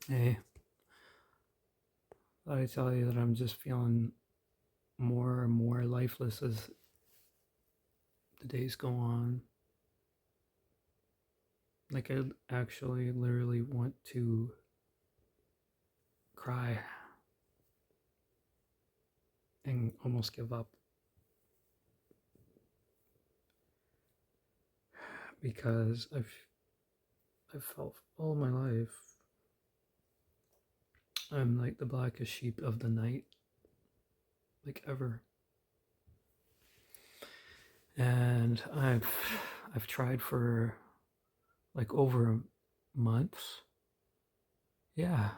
Hey, thought I tell you that I'm just feeling more and more lifeless as the days go on. Like I actually literally want to cry and almost give up because I've felt all my life I'm like the blackest sheep of the night, like ever. And I've tried for like over a month. Yeah,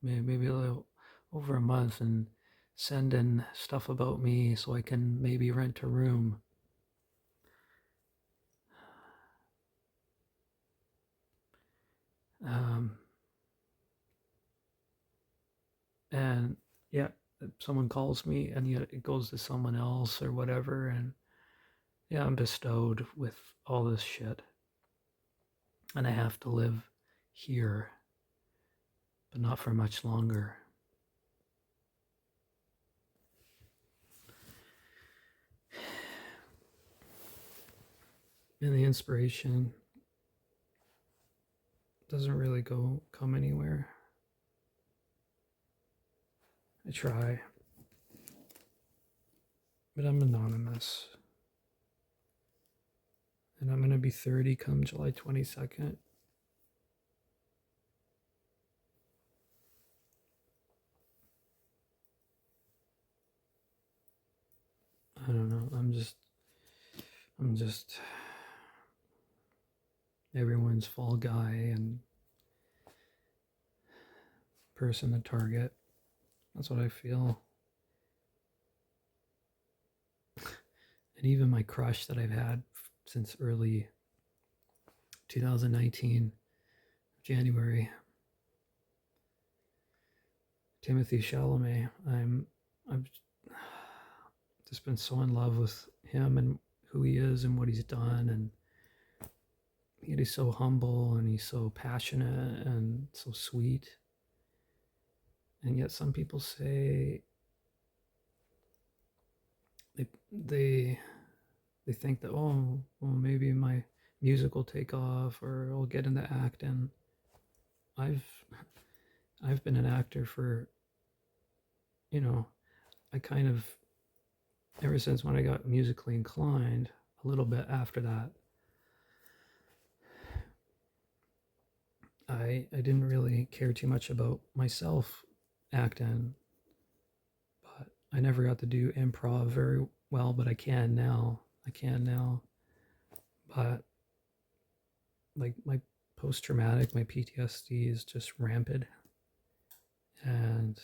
maybe a little over a month, and send in stuff about me so I can maybe rent a room. Um, and yeah, someone calls me and yet it goes to someone else or whatever. And yeah, I'm bestowed with all this shit. And I have to live here, but not for much longer. And the inspiration doesn't really come anywhere. I try, but I'm anonymous. And I'm going to be 30 come July 22nd. I don't know. I'm just everyone's fall guy and person to target. That's what I feel. And even my crush that I've had since early 2019, January, Timothy Chalamet. I've just been so in love with him and who he is and what he's done, and he's so humble and he's so passionate and so sweet. And yet some people say they they they think that, oh, well, maybe my music will take off or I'll get into acting. I've I've been an actor for, you know, I kind of, ever since when I got musically inclined, a little bit after that, I didn't really care too much about myself acting, but I never got to do improv very well, but I can now. I can now. But like my post traumatic, my PTSD is just rampant. And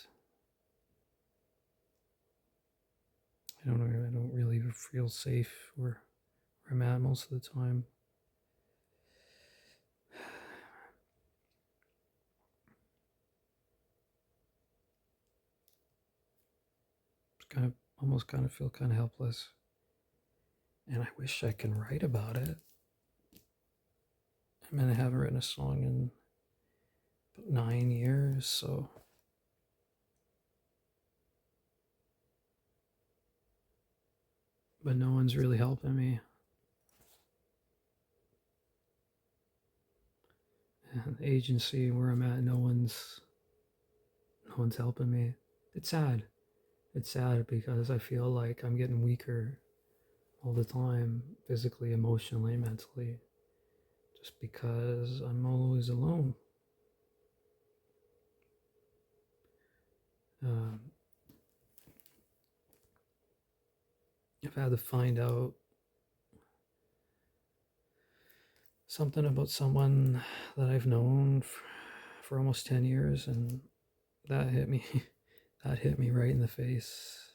I don't really feel safe where I'm at most of the time. It's kind of almost kind of feel kind of helpless. And I wish I can write about it. I mean, I haven't written a song in about 9 years, so but no one's really helping me. And the agency where I'm at, no one's helping me. It's sad. It's sad because I feel like I'm getting weaker all the time, physically, emotionally, mentally, just because I'm always alone. Um, I've had to find out something about someone that I've known for almost 10 years, and that hit me. That hit me right in the face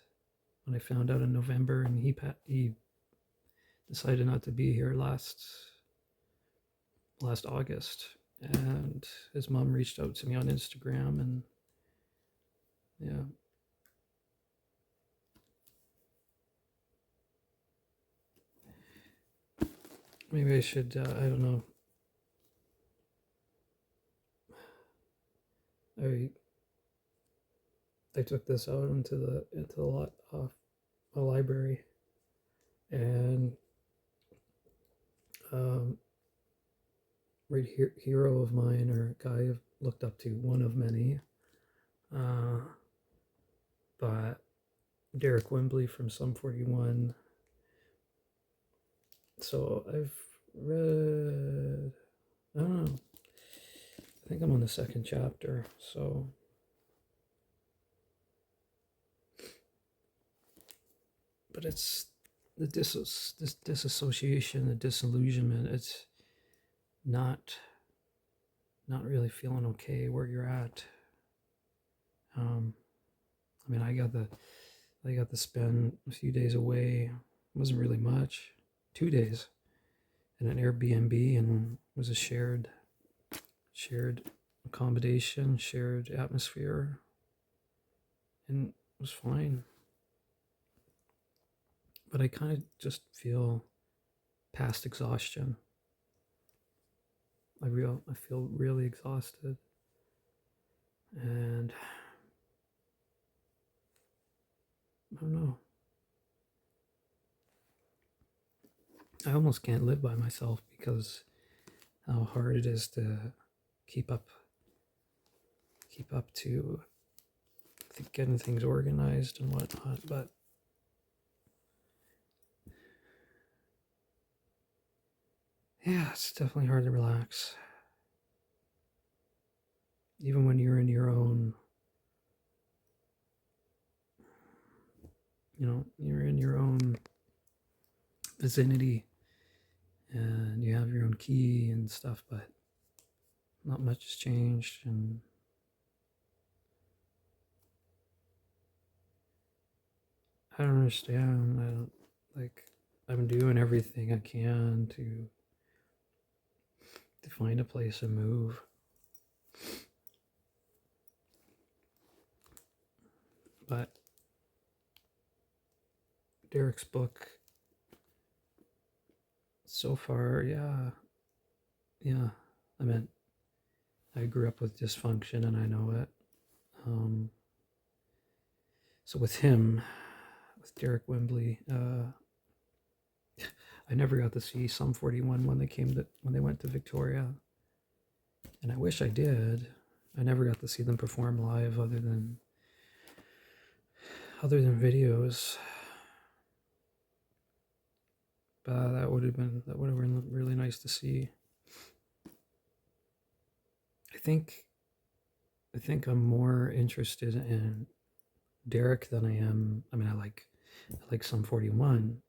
when I found out in November, and he decided not to be here last August, and his mom reached out to me on Instagram, and yeah, maybe I should. I don't know. I I took this out into the lot off a library, and um, hero of mine, or guy I've looked up to, one of many, uh, but Derek Wembley from Sum 41. So I've read, I don't know, I think I'm on the second chapter. So, but it's this disassociation, the disillusionment. It's not really feeling okay where you're at. I mean, I got to spend a few days away. It wasn't really much. 2 days in an Airbnb, and it was a shared accommodation, shared atmosphere, and it was fine. But I kind of just feel past exhaustion. I feel really exhausted, and I don't know. I almost can't live by myself because how hard it is to keep up to getting things organized and whatnot. But yeah, it's definitely hard to relax, even when you're in your own, you're in your own vicinity, and you have your own key and stuff, but not much has changed. And I don't understand. I don't, like, I'm doing everything I can to find a place and move. But Derek's book so far, yeah. I mean, I grew up with dysfunction and I know it. So with him, with Derek Wembley, I never got to see Sum 41 when they went to Victoria, and I wish I did. I never got to see them perform live, other than videos. But that would have been really nice to see. I think I'm more interested in Derek than I am. I mean, I like Sum 41,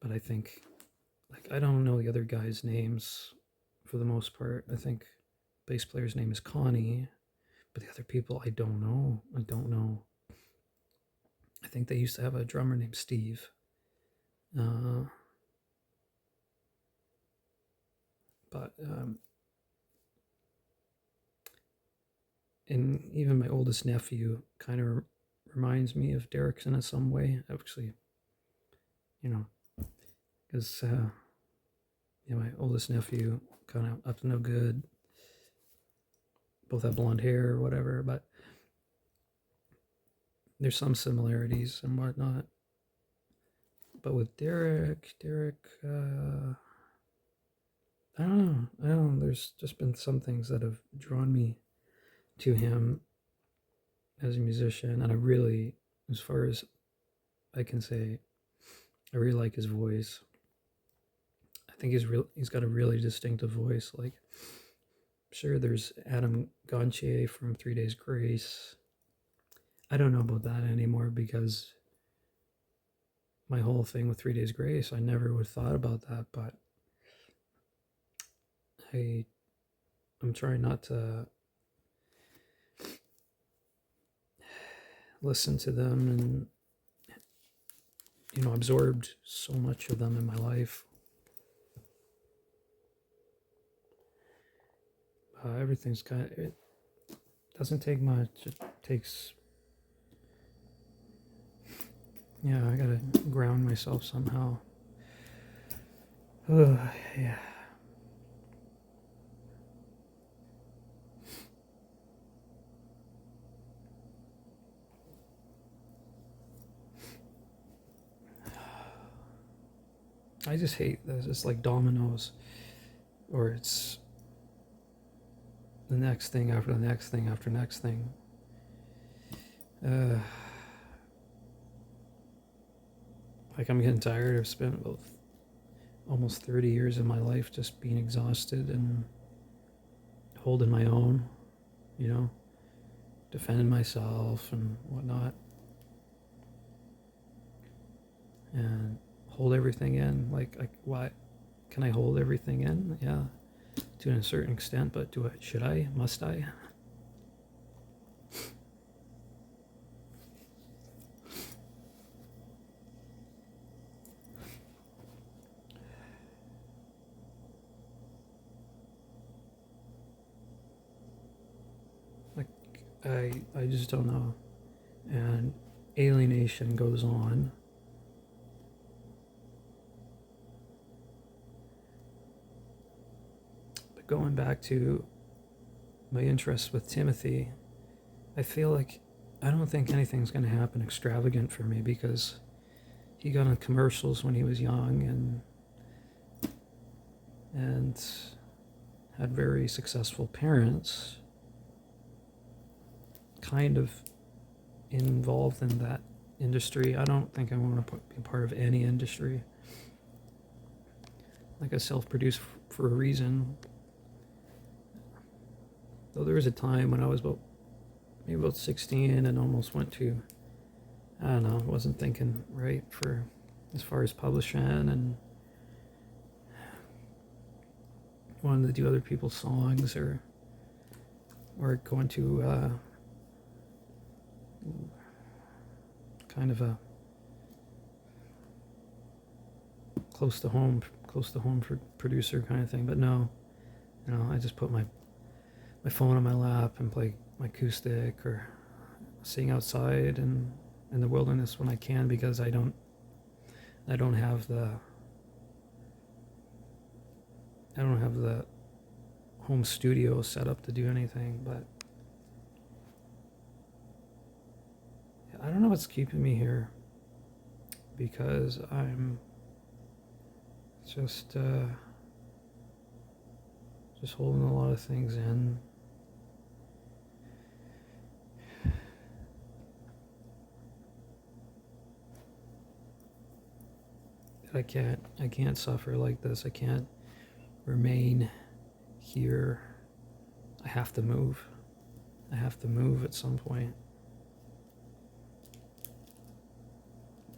but I think, like, I don't know the other guys' names for the most part. I think bass player's name is Connie, but the other people I don't know. I think they used to have a drummer named Steve. But and even my oldest nephew kind of reminds me of Derek's in some way. Actually, because my oldest nephew, kind of up to no good. Both have blonde hair or whatever, but there's some similarities and whatnot. But with Derek, I don't know. There's just been some things that have drawn me to him as a musician, and I really, as far as I can say, I really like his voice. I think he's got a really distinctive voice. Like, sure, there's Adam Gontier from 3 Days Grace. I don't know about that anymore, because my whole thing with 3 Days Grace, I never would have thought about that, but I'm trying not to listen to them and absorbed so much of them in my life. Everything's it doesn't take much. It takes, I gotta ground myself somehow. Yeah. I just hate this. It's like dominoes, or it's the next thing after the next thing after next thing. Uh, like I'm getting tired. I've spent about almost 30 years of my life just being exhausted and holding my own, you know, defending myself and whatnot, and hold everything in. Why can I hold everything in? Yeah, to a certain extent, but should I? Must I? Like, I just don't know. And alienation goes on. But going back to my interest with Timothy, I feel like I don't think anything's going to happen extravagant for me because he got on commercials when he was young and had very successful parents, kind of involved in that industry. I don't think I want to be part of any industry. Like I self-produce for a reason. Though there was a time when I was maybe about 16 and almost went to, I don't know, wasn't thinking right for as far as publishing and wanted to do other people's songs or going to kind of a close to home producer kind of thing. But no, I just put my phone on my lap and play my acoustic or sing outside and in the wilderness when I can, because I don't have the home studio set up to do anything. But I don't know what's keeping me here, because I'm just holding a lot of things in. I can't suffer like this. I can't remain here. I have to move. I have to move at some point.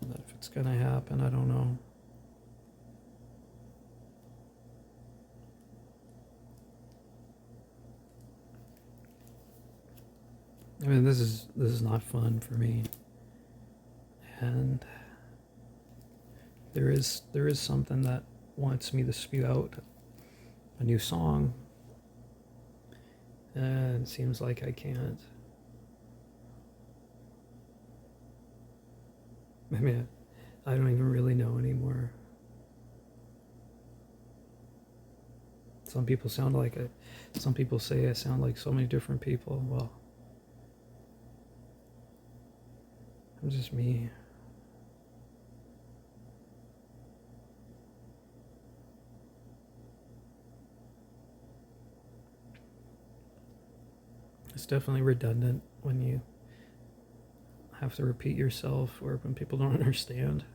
But if it's gonna happen, I don't know. I mean, this is not fun for me. And there is something that wants me to spew out a new song, and it seems like I can't. I mean, I don't even really know anymore. Some people say I sound like so many different people. Well, I'm just me. It's definitely redundant when you have to repeat yourself or when people don't understand.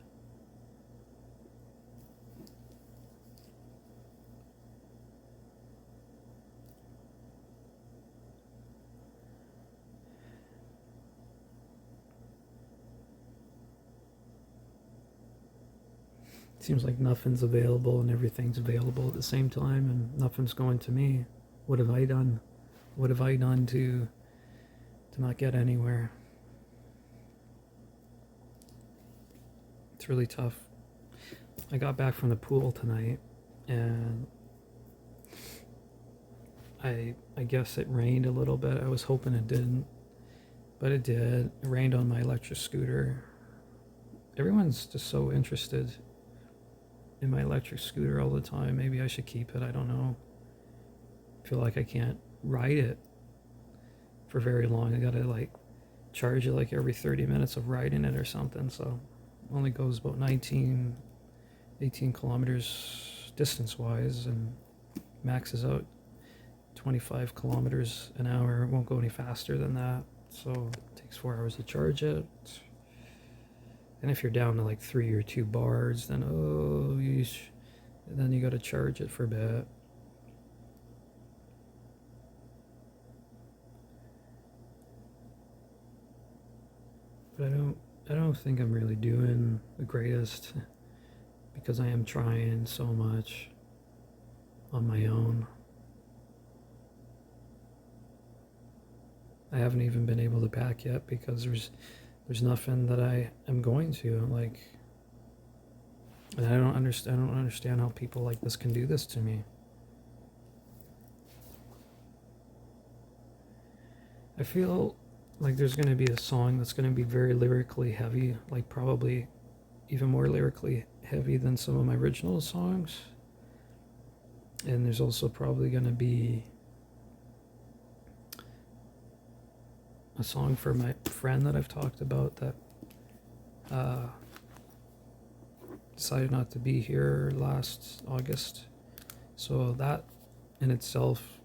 It seems like nothing's available and everything's available at the same time, and nothing's going to me. What have I done? What have I done to not get anywhere? It's really tough. I got back from the pool tonight, and I guess it rained a little bit. I was hoping it didn't, but it did. It rained on my electric scooter. Everyone's just so interested in my electric scooter all the time. Maybe I should keep it. I don't know. I feel like I can't ride it for very long. I gotta charge it every 30 minutes of riding it or something. So it only goes about 19 18 kilometers distance-wise, and maxes out 25 kilometers an hour. It won't go any faster than that, so it takes 4 hours to charge it. And if you're down to like 3 or 2 bars, then then you got to charge it for a bit. But I don't think I'm really doing the greatest, because I am trying so much on my own. I haven't even been able to pack yet because there's nothing that I am going to, like, and I don't understand how people like this can do this to me. I feel like there's going to be a song that's going to be very lyrically heavy, like probably even more lyrically heavy than some of my original songs. And there's also probably going to be a song for my friend that I've talked about that decided not to be here last August. So that in itself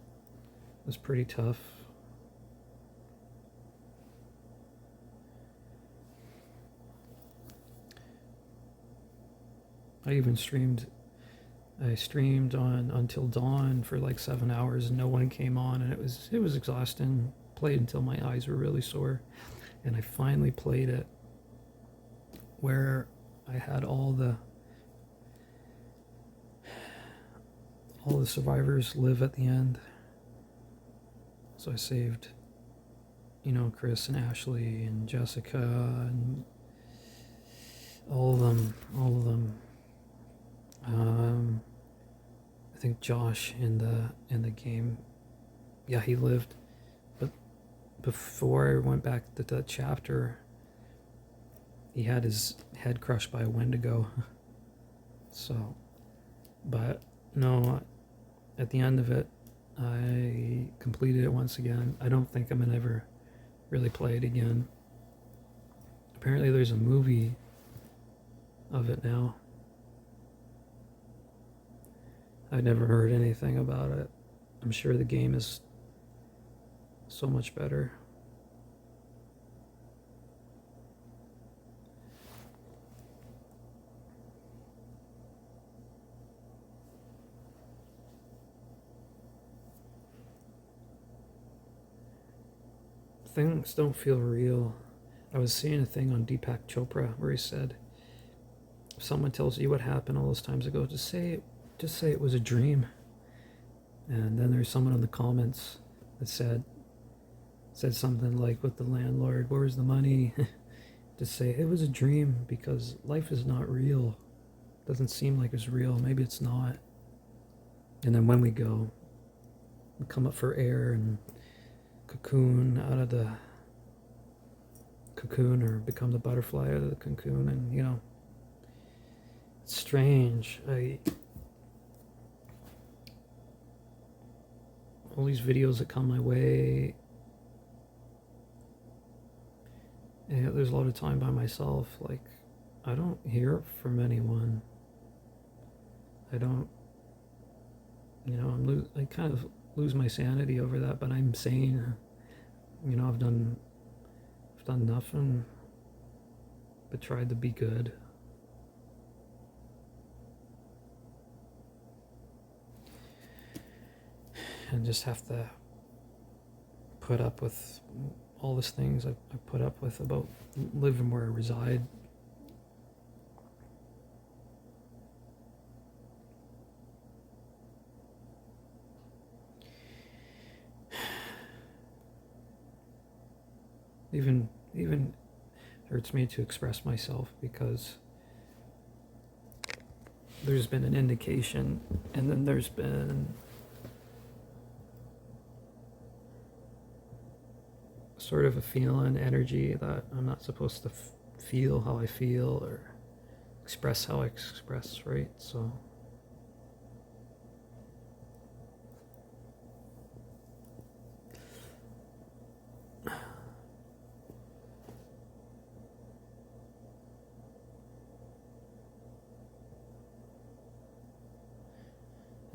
was pretty tough. I streamed on Until Dawn for like 7 hours and no one came on, and it was exhausting. Played until my eyes were really sore, and I finally played it where I had all the survivors live at the end. So I saved, Chris and Ashley and Jessica and all of them. I think Josh in the game, yeah, he lived, but before I went back to that chapter, he had his head crushed by a Wendigo. So, but no, at the end of it, I completed it once again. I don't think I'm gonna ever really play it again. Apparently there's a movie of it now. I never heard anything about it. I'm sure the game is so much better. Things don't feel real. I was seeing a thing on Deepak Chopra where he said, if someone tells you what happened all those times ago, just say it was a dream. And then there's someone in the comments that said something like, with the landlord, where's the money? Just say it was a dream, because life is not real. It doesn't seem like it's real. Maybe it's not. And then when we go, we come up for air and cocoon out of the cocoon, or become the butterfly out of the cocoon, and it's strange. All these videos that come my way, and there's a lot of time by myself. Like, I don't hear from anyone. I don't, I kind of lose my sanity over that, but I'm sane. I've done nothing but tried to be good. And just have to put up with all these things I put up with about living where I reside. Even hurts me to express myself, because there's been an indication, and then there's been sort of a feeling, energy, that I'm not supposed to feel how I feel or express how I express, right? So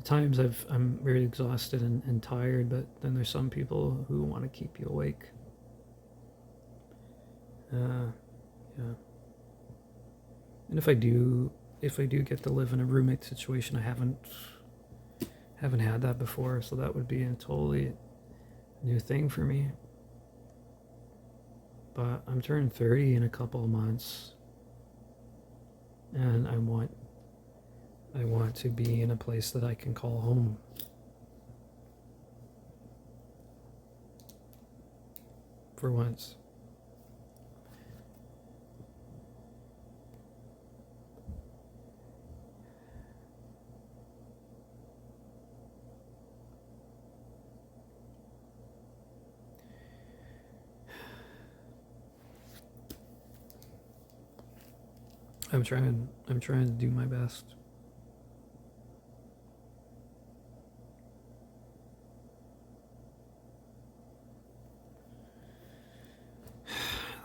times I'm very exhausted and tired, but then there's some people who want to keep you awake. Yeah. And if I do get to live in a roommate situation, I haven't had that before, so that would be a totally new thing for me. But I'm turning 30 in a couple of months, and I want to be in a place that I can call home. For once. I'm trying to do my best.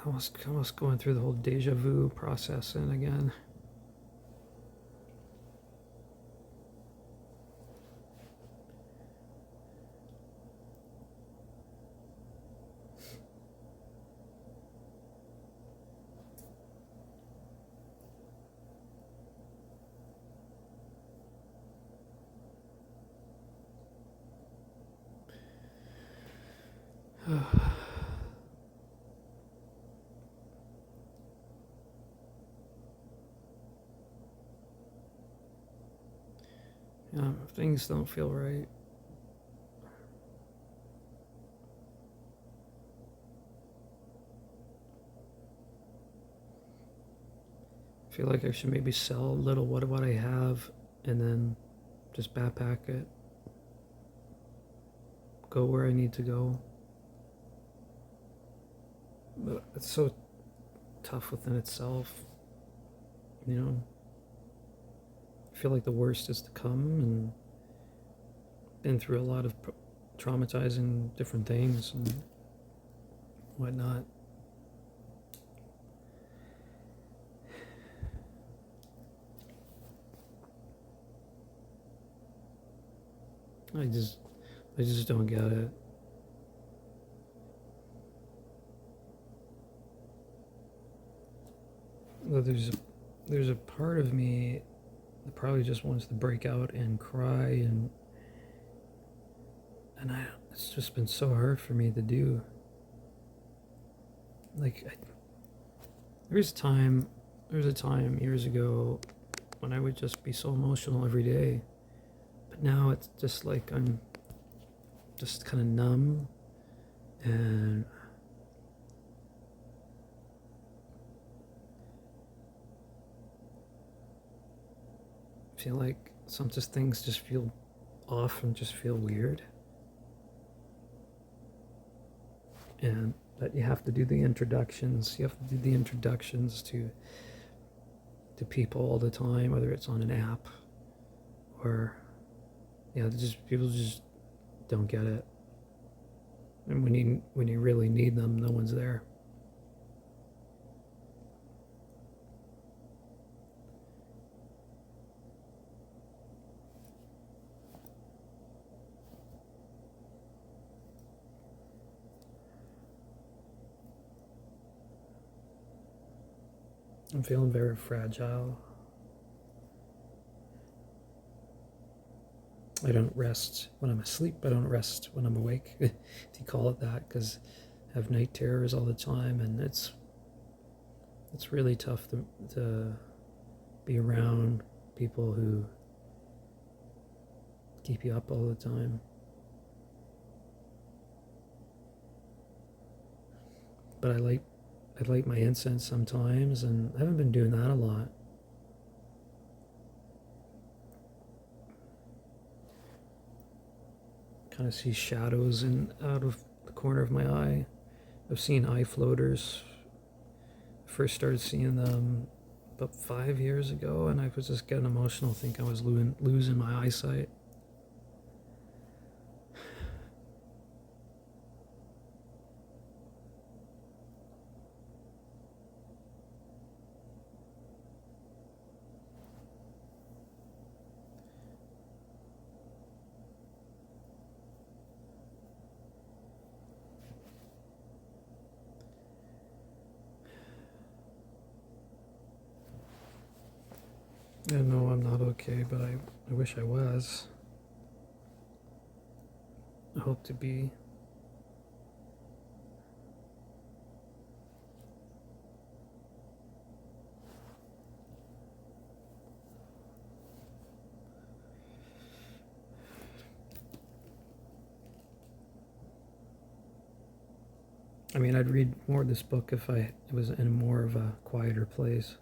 Almost going through the whole deja vu process and again. Things don't feel right. I feel like I should maybe sell a little what I have and then just backpack it. Go where I need to go. But it's so tough within itself. You know, I feel like the worst is to come, and been through a lot of traumatizing different things and whatnot. I just don't get it. Well, there's a part of me that probably just wants to break out and cry and it's just been so hard for me to do. Like there was a time years ago when I would just be so emotional every day, but now it's just like I'm just kind of numb and feel like some just things just feel off and just feel weird. And that you have to do the introductions. You have to do the introductions to people all the time, whether it's on an app or people just don't get it. And when you really need them, no one's there. I'm feeling very fragile. I don't rest when I'm asleep. I don't rest when I'm awake, if you call it that, because I have night terrors all the time, and it's really tough to be around people who keep you up all the time. But I light my incense sometimes, and I haven't been doing that a lot. Kind of see shadows out of the corner of my eye. I've seen eye floaters. First started seeing them about 5 years ago, and I was just getting emotional, thinking I was losing my eyesight. I know I'm not okay, but I wish I was. I hope to be. I mean, I'd read more of this book if I was in more of a quieter place.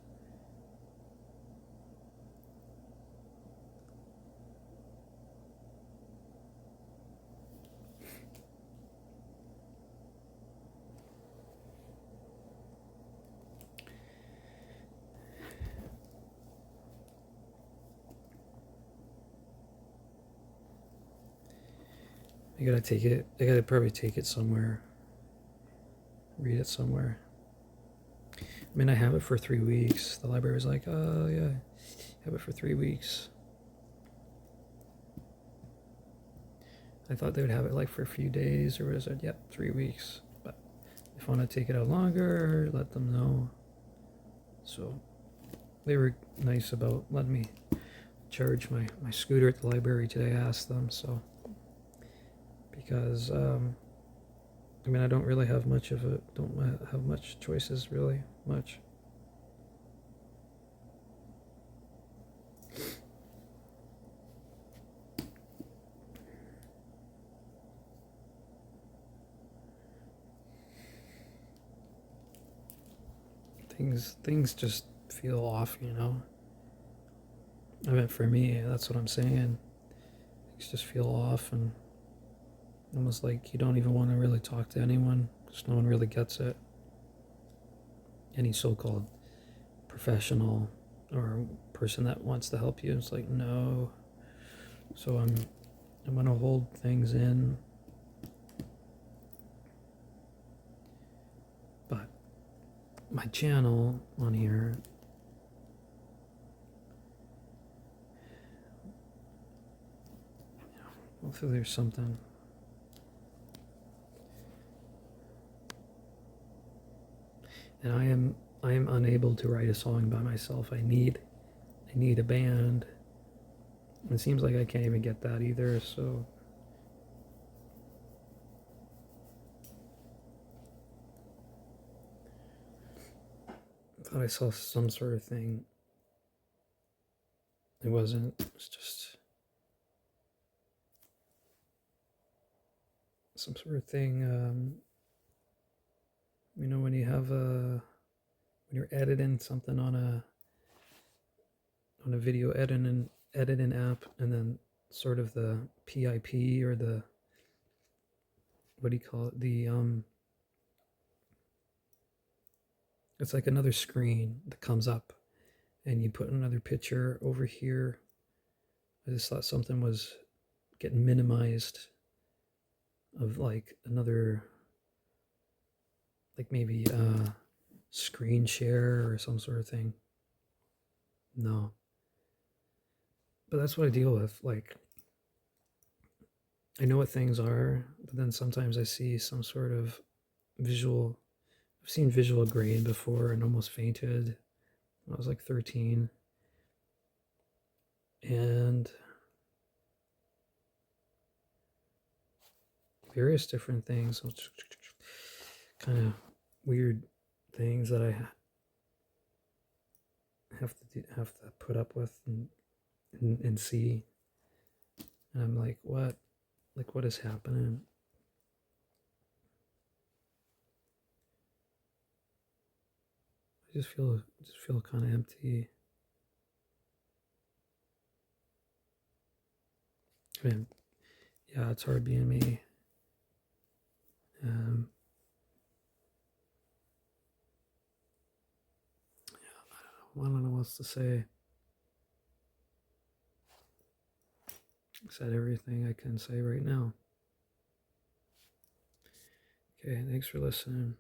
I gotta take it. I gotta probably take it somewhere. Read it somewhere. I mean, I have it for 3 weeks. The library was like, "Oh yeah, have it for 3 weeks." I thought they would have it like for a few days, or was it? Yep, 3 weeks. But if I want to take it out longer, let them know. So they were nice about letting me charge my scooter at the library today. I asked them, so because I mean, I don't really have much of it. Don't have much choices, really much. Things just feel off, you know. I mean, for me, that's what I'm saying. Things just feel off, and almost like you don't even want to really talk to anyone because no one really gets it. Any so-called professional or person that wants to help you, it's like no. So I'm gonna hold things in, but my channel on here, hopefully there's something. And I am unable to write a song by myself. I need a band. It seems like I can't even get that either, so I thought I saw some sort of thing. It wasn't. It's just some sort of thing. You know, when you have when you're editing something on a video editing app, and then sort of the PIP or the, what do you call it? It's like another screen that comes up, and you put another picture over here. I just thought something was getting minimized of like another, like maybe screen share or some sort of thing. No. But that's what I deal with. Like, I know what things are, but then sometimes I see some sort of visual. I've seen visual grain before and almost fainted when I was like 13. And various different things, kind of weird things that I have to put up with and see. And I'm like, what? Like, what is happening? I just feel kind of empty. I mean, yeah, it's hard being me. Yeah, I don't know what else to say. I said everything I can say right now. Okay, thanks for listening.